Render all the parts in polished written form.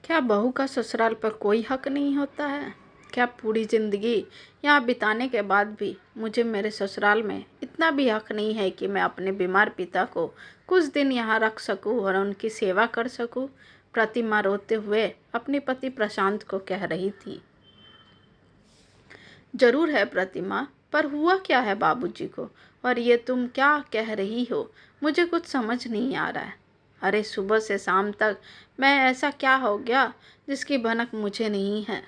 क्या बहू का ससुराल पर कोई हक नहीं होता है? क्या पूरी जिंदगी यहाँ बिताने के बाद भी मुझे मेरे ससुराल में इतना भी हक नहीं है कि मैं अपने बीमार पिता को कुछ दिन यहाँ रख सकूँ और उनकी सेवा कर सकूँ? प्रतिमा रोते हुए अपने पति प्रशांत को कह रही थी। जरूर है प्रतिमा, पर हुआ क्या है बाबूजी को? और ये तुम क्या कह रही हो? मुझे कुछ समझ नहीं आ रहा है। अरे सुबह से शाम तक मैं ऐसा क्या हो गया जिसकी भनक मुझे नहीं है?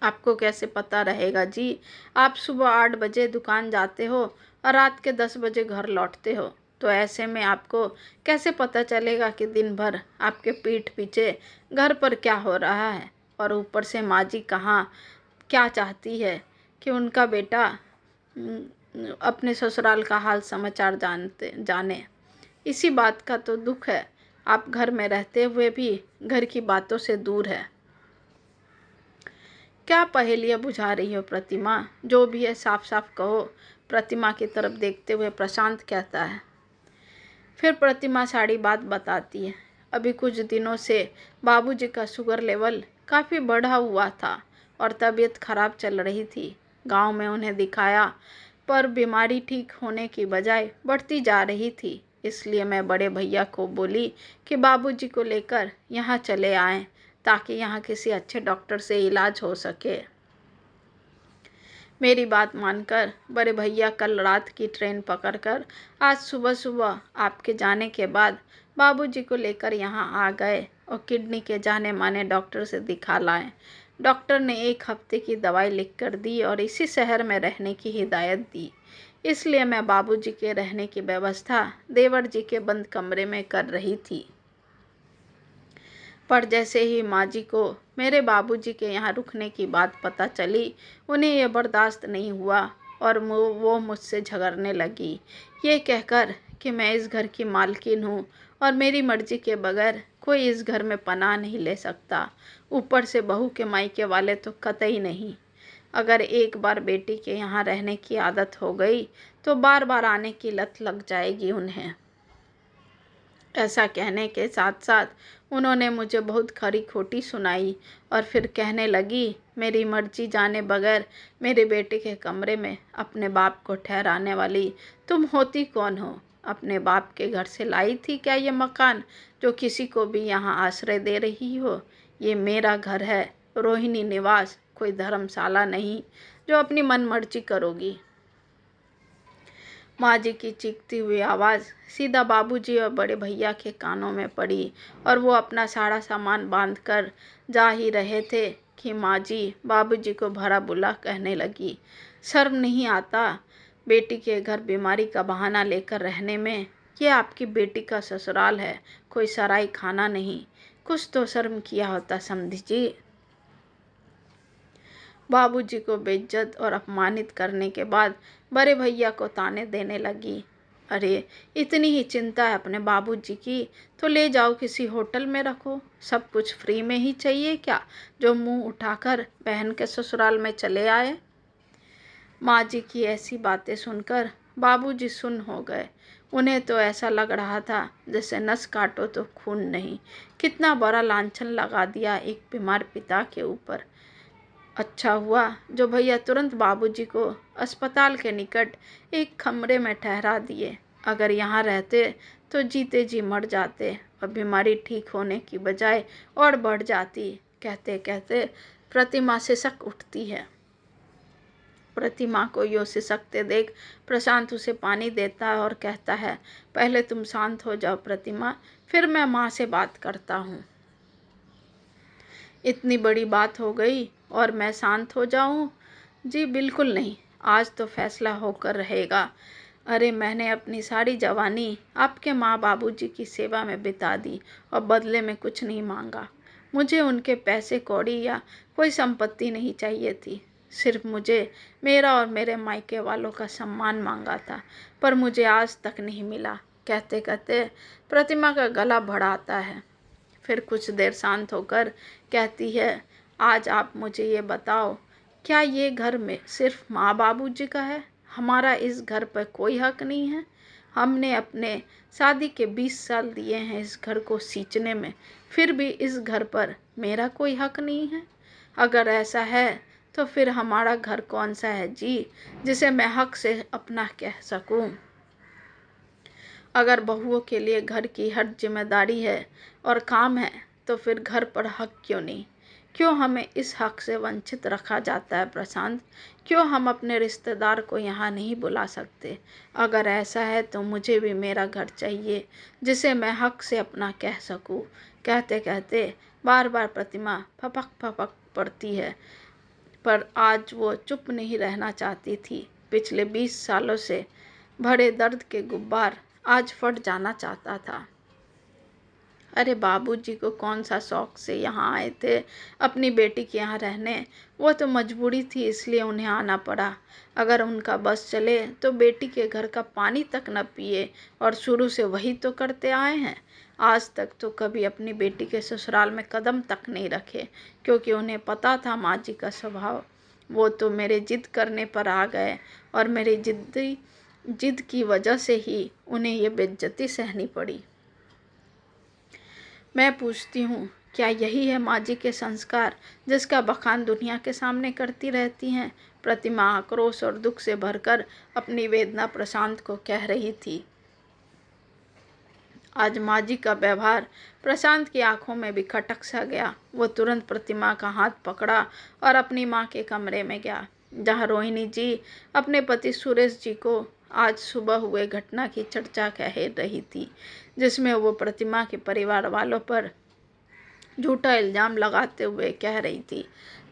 आपको कैसे पता रहेगा जी? आप सुबह 8 बजे दुकान जाते हो और रात के 10 बजे घर लौटते हो, तो ऐसे में आपको कैसे पता चलेगा कि दिन भर आपके पीठ पीछे घर पर क्या हो रहा है? और ऊपर से माँ जी कहाँ क्या चाहती है कि उनका बेटा अपने ससुराल का हाल समाचार जाने। इसी बात का तो दुख है, आप घर में रहते हुए भी घर की बातों से दूर है। क्या पहेलियाँ बुझा रही हो प्रतिमा? जो भी है साफ साफ कहो। प्रतिमा की तरफ देखते हुए प्रशांत कहता है। फिर प्रतिमा सारी बात बताती है। अभी कुछ दिनों से बाबूजी का शुगर लेवल काफ़ी बढ़ा हुआ था और तबीयत खराब चल रही थी। गांव में उन्हें दिखाया, पर बीमारी ठीक होने की बजाय बढ़ती जा रही थी। इसलिए मैं बड़े भैया को बोली कि बाबूजी को लेकर यहाँ चले आएं, ताकि यहाँ किसी अच्छे डॉक्टर से इलाज हो सके। मेरी बात मानकर बड़े भैया कल रात की ट्रेन पकड़कर आज सुबह सुबह आपके जाने के बाद बाबूजी को लेकर यहाँ आ गए और किडनी के जाने माने डॉक्टर से दिखा लाए। डॉक्टर ने 1 हफ्ते की दवाई लिखकर दी और इसी शहर में रहने की हिदायत दी। इसलिए मैं बाबूजी के रहने की व्यवस्था देवर जी के बंद कमरे में कर रही थी। पर जैसे ही माँ जी को मेरे बाबूजी के यहाँ रुकने की बात पता चली, उन्हें यह बर्दाश्त नहीं हुआ और वो मुझसे झगड़ने लगी, ये कहकर कि मैं इस घर की मालकिन हूँ और मेरी मर्जी के बगैर कोई इस घर में पनाह नहीं ले सकता। ऊपर से बहू के मायके वाले तो कतई नहीं। अगर एक बार बेटी के यहाँ रहने की आदत हो गई तो बार बार आने की लत लग जाएगी उन्हें। ऐसा कहने के साथ साथ उन्होंने मुझे बहुत खरी खोटी सुनाई और फिर कहने लगी, मेरी मर्जी जाने बगैर मेरे बेटे के कमरे में अपने बाप को ठहराने वाली तुम होती कौन हो? अपने बाप के घर से लाई थी क्या ये मकान जो किसी को भी यहाँ आश्रय दे रही हो? ये मेरा घर है, रोहिणी निवास, कोई धर्मशाला नहीं जो अपनी मन मर्जी करोगी। माँ जी की चीखती हुई आवाज़ सीधा बाबूजी और बड़े भैया के कानों में पड़ी और वो अपना सारा सामान बांध कर जा ही रहे थे कि माँ जी बाबूजी को भरा बुला कहने लगी, शर्म नहीं आता बेटी के घर बीमारी का बहाना लेकर रहने में? ये आपकी बेटी का ससुराल है, कोई सराय खाना नहीं। कुछ तो शर्म किया होता समधी जी। बाबूजी को बेइज्जत और अपमानित करने के बाद बड़े भैया को ताने देने लगी। अरे इतनी ही चिंता है अपने बाबूजी की तो ले जाओ किसी होटल में रखो, सब कुछ फ्री में ही चाहिए क्या जो मुंह उठाकर बहन के ससुराल में चले आए? माँ जी की ऐसी बातें सुनकर बाबूजी सुन्न हो गए। उन्हें तो ऐसा लग रहा था जैसे नस काटो तो खून नहीं। कितना बड़ा लांछन लगा दिया एक बीमार पिता के ऊपर। अच्छा हुआ जो भैया तुरंत बाबूजी को अस्पताल के निकट एक कमरे में ठहरा दिए। अगर यहाँ रहते तो जीते जी मर जाते और बीमारी ठीक होने की बजाय और बढ़ जाती। कहते कहते प्रतिमा सिसक उठती है। प्रतिमा को यो सिसकते देख प्रशांत उसे पानी देता है और कहता है, पहले तुम शांत हो जाओ प्रतिमा, फिर मैं माँ से बात करता हूँ। इतनी बड़ी बात हो गई और मैं शांत हो जाऊं? जी बिल्कुल नहीं, आज तो फैसला होकर रहेगा। अरे मैंने अपनी सारी जवानी आपके माँ बाबूजी की सेवा में बिता दी और बदले में कुछ नहीं मांगा। मुझे उनके पैसे कौड़ी या कोई संपत्ति नहीं चाहिए थी, सिर्फ मुझे मेरा और मेरे मायके वालों का सम्मान मांगा था, पर मुझे आज तक नहीं मिला। कहते कहते प्रतिमा का गला भराता है। फिर कुछ देर शांत होकर कहती है, आज आप मुझे ये बताओ, क्या ये घर में सिर्फ माँ बाबूजी का है? हमारा इस घर पर कोई हक नहीं है? हमने अपने शादी के 20 साल दिए हैं इस घर को सींचने में, फिर भी इस घर पर मेरा कोई हक नहीं है। अगर ऐसा है तो फिर हमारा घर कौन सा है जी, जिसे मैं हक से अपना कह सकूं। अगर बहुओं के लिए घर की हर जिम्मेदारी है और काम है, तो फिर घर पर हक क्यों नहीं? क्यों हमें इस हक से वंचित रखा जाता है प्रशांत? क्यों हम अपने रिश्तेदार को यहाँ नहीं बुला सकते? अगर ऐसा है तो मुझे भी मेरा घर चाहिए, जिसे मैं हक से अपना कह सकूं। कहते कहते बार बार प्रतिमा फपक फपक पड़ती है, पर आज वो चुप नहीं रहना चाहती थी। पिछले 20 सालों से भरे दर्द के गुब्बार आज फट जाना चाहता था। अरे बाबूजी को कौन सा शौक से यहाँ आए थे अपनी बेटी के यहाँ रहने, वो तो मजबूरी थी इसलिए उन्हें आना पड़ा। अगर उनका बस चले तो बेटी के घर का पानी तक न पिए, और शुरू से वही तो करते आए हैं। आज तक तो कभी अपनी बेटी के ससुराल में कदम तक नहीं रखे, क्योंकि उन्हें पता था माँ जी का स्वभाव। वो तो मेरे जिद करने पर आ गए, और मेरी जिद की वजह से ही उन्हें ये बेइज्जती सहनी पड़ी। मैं पूछती हूँ, क्या यही है माँ जी के संस्कार, जिसका बखान दुनिया के सामने करती रहती हैं? प्रतिमा आक्रोश और दुख से भरकर अपनी वेदना प्रशांत को कह रही थी। आज माँ जी का व्यवहार प्रशांत की आंखों में भी खटक सा गया। वो तुरंत प्रतिमा का हाथ पकड़ा और अपनी माँ के कमरे में गया, जहाँ रोहिणी जी अपने पति सुरेश जी को आज सुबह हुए घटना की चर्चा कह रही थी, जिसमें वो प्रतिमा के परिवार वालों पर झूठा इल्ज़ाम लगाते हुए कह रही थी,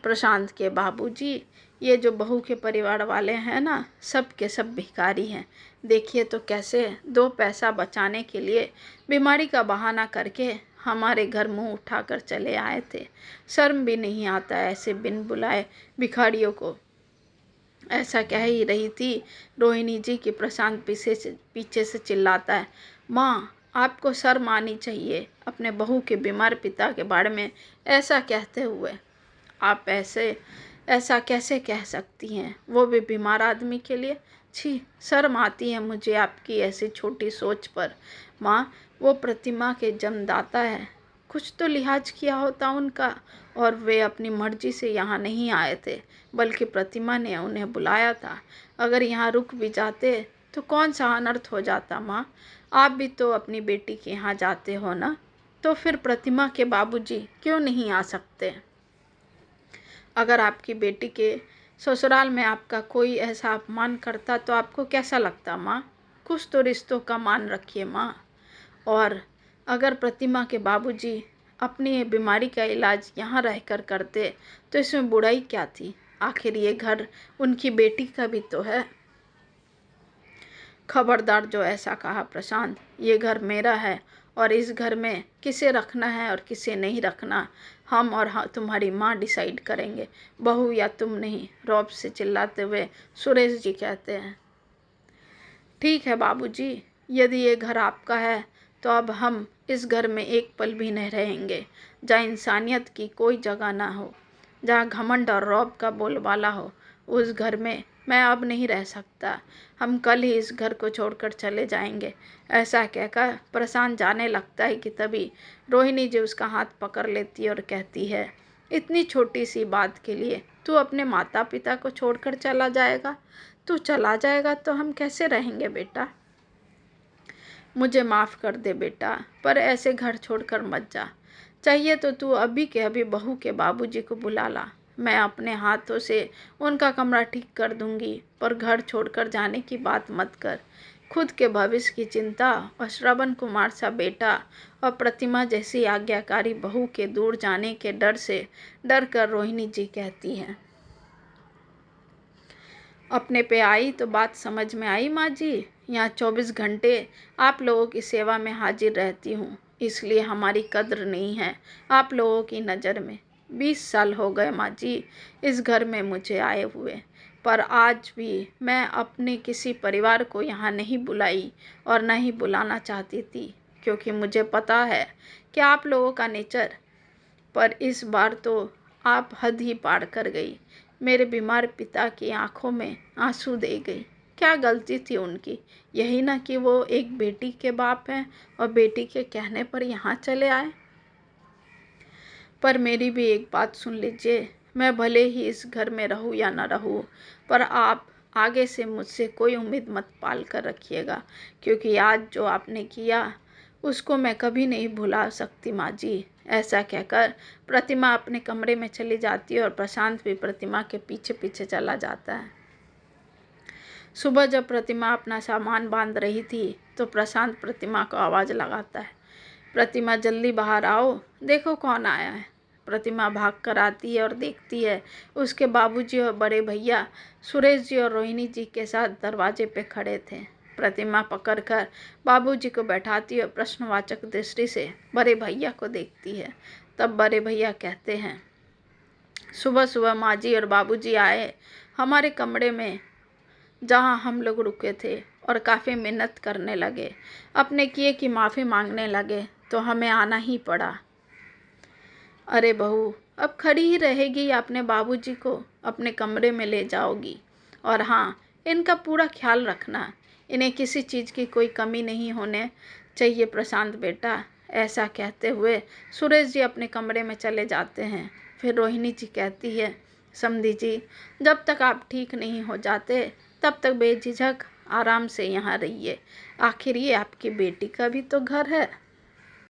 प्रशांत के बाबूजी, ये जो बहू के परिवार वाले हैं ना, सब के सब भिखारी हैं। देखिए तो कैसे 2 पैसा बचाने के लिए बीमारी का बहाना करके हमारे घर मुंह उठाकर चले आए थे। शर्म भी नहीं आता ऐसे बिन बुलाए भिखारियों को। ऐसा कह ही रही थी रोहिणी जी की प्रशांत पीछे से चिल्लाता है, माँ आपको शर्म आनी चाहिए अपने बहू के बीमार पिता के बारे में ऐसा कहते हुए। आप ऐसा कैसे कह सकती हैं, वो भी बीमार आदमी के लिए? छी, शर्म आती है मुझे आपकी ऐसी छोटी सोच पर। माँ, वो प्रतिमा के जन्मदाता है, कुछ तो लिहाज किया होता उनका, और वे अपनी मर्जी से यहाँ नहीं आए थे, बल्कि प्रतिमा ने उन्हें बुलाया था। अगर यहाँ रुक भी जाते तो कौन सा अनर्थ हो जाता माँ? आप भी तो अपनी बेटी के यहाँ जाते हो ना, तो फिर प्रतिमा के बाबूजी क्यों नहीं आ सकते? अगर आपकी बेटी के ससुराल में आपका कोई ऐसा अपमान करता तो आपको कैसा लगता माँ? कुछ तो रिश्तों का मान रखिए माँ। और अगर प्रतिमा के बाबूजी अपनी बीमारी का इलाज यहाँ रहकर करते तो इसमें बुराई क्या थी? आखिर ये घर उनकी बेटी का भी तो है। खबरदार जो ऐसा कहा प्रशांत, ये घर मेरा है, और इस घर में किसे रखना है और किसे नहीं रखना हम और तुम्हारी माँ डिसाइड करेंगे, बहू या तुम नहीं। रौब से चिल्लाते हुए सुरेश जी कहते हैं, ठीक है बाबूजी, यदि ये घर आपका है तो अब हम इस घर में एक पल भी नहीं रहेंगे। जहाँ इंसानियत की कोई जगह ना हो, जहाँ घमंड और रौब का बोलबाला हो, उस घर में मैं अब नहीं रह सकता। हम कल ही इस घर को छोड़कर चले जाएंगे। ऐसा कहकर प्रशांत जाने लगता है कि तभी रोहिणी जी उसका हाथ पकड़ लेती है और कहती है, इतनी छोटी सी बात के लिए तू अपने माता पिता को छोड़कर चला जाएगा? तू चला जाएगा तो हम कैसे रहेंगे बेटा? मुझे माफ़ कर दे बेटा, पर ऐसे घर छोड़कर मत जा। चाहिए तो तू अभी के अभी बहू के बाबूजी को बुला ला, मैं अपने हाथों से उनका कमरा ठीक कर दूंगी, पर घर छोड़कर जाने की बात मत कर। खुद के भविष्य की चिंता और श्रवण कुमार सा बेटा और प्रतिमा जैसी आज्ञाकारी बहू के दूर जाने के डर से डर कर रोहिणी जी कहती हैं। अपने पे आई तो बात समझ में आई माँ जी। यहाँ 24 घंटे आप लोगों की सेवा में हाजिर रहती हूँ, इसलिए हमारी कद्र नहीं है आप लोगों की नज़र में। 20 साल हो गए माँ जी इस घर में मुझे आए हुए, पर आज भी मैं अपने किसी परिवार को यहाँ नहीं बुलाई और न ही बुलाना चाहती थी, क्योंकि मुझे पता है कि आप लोगों का नेचर। पर इस बार तो आप हद ही पार कर गई, मेरे बीमार पिता की आंखों में आंसू दे गई। क्या गलती थी उनकी? यही ना कि वो एक बेटी के बाप हैं और बेटी के कहने पर यहाँ चले आए। पर मेरी भी एक बात सुन लीजिए, मैं भले ही इस घर में रहूँ या ना रहूँ, पर आप आगे से मुझसे कोई उम्मीद मत पाल कर रखिएगा, क्योंकि आज जो आपने किया उसको मैं कभी नहीं भुला सकती माँ जी। ऐसा कहकर प्रतिमा अपने कमरे में चली जाती है और प्रशांत भी प्रतिमा के पीछे पीछे चला जाता है। सुबह जब प्रतिमा अपना सामान बांध रही थी तो प्रशांत प्रतिमा को आवाज़ लगाता है, प्रतिमा जल्दी बाहर आओ, देखो कौन आया है। प्रतिमा भाग कर आती है और देखती है उसके बाबूजी और बड़े भैया सुरेश जी और रोहिणी जी के साथ दरवाजे पे खड़े थे। प्रतिमा पकड़कर बाबूजी को बैठाती और प्रश्नवाचक दृष्टि से बड़े भैया को देखती है। तब बड़े भैया कहते हैं, सुबह सुबह माँ जी और बाबूजी आए हमारे कमरे में जहाँ हम लोग रुके थे और काफ़ी मिन्नत करने लगे, अपने किए की माफ़ी मांगने लगे, तो हमें आना ही पड़ा। अरे बहू, अब खड़ी ही रहेगी या अपने बाबूजी को अपने कमरे में ले जाओगी? और हाँ, इनका पूरा ख्याल रखना, इन्हें किसी चीज़ की कोई कमी नहीं होने चाहिए प्रशांत बेटा। ऐसा कहते हुए सुरेश जी अपने कमरे में चले जाते हैं। फिर रोहिणी जी कहती है, समधी जी, जब तक आप ठीक नहीं हो जाते तब तक बेझिझक आराम से यहाँ रहिए, आखिर ये आपकी बेटी का भी तो घर है।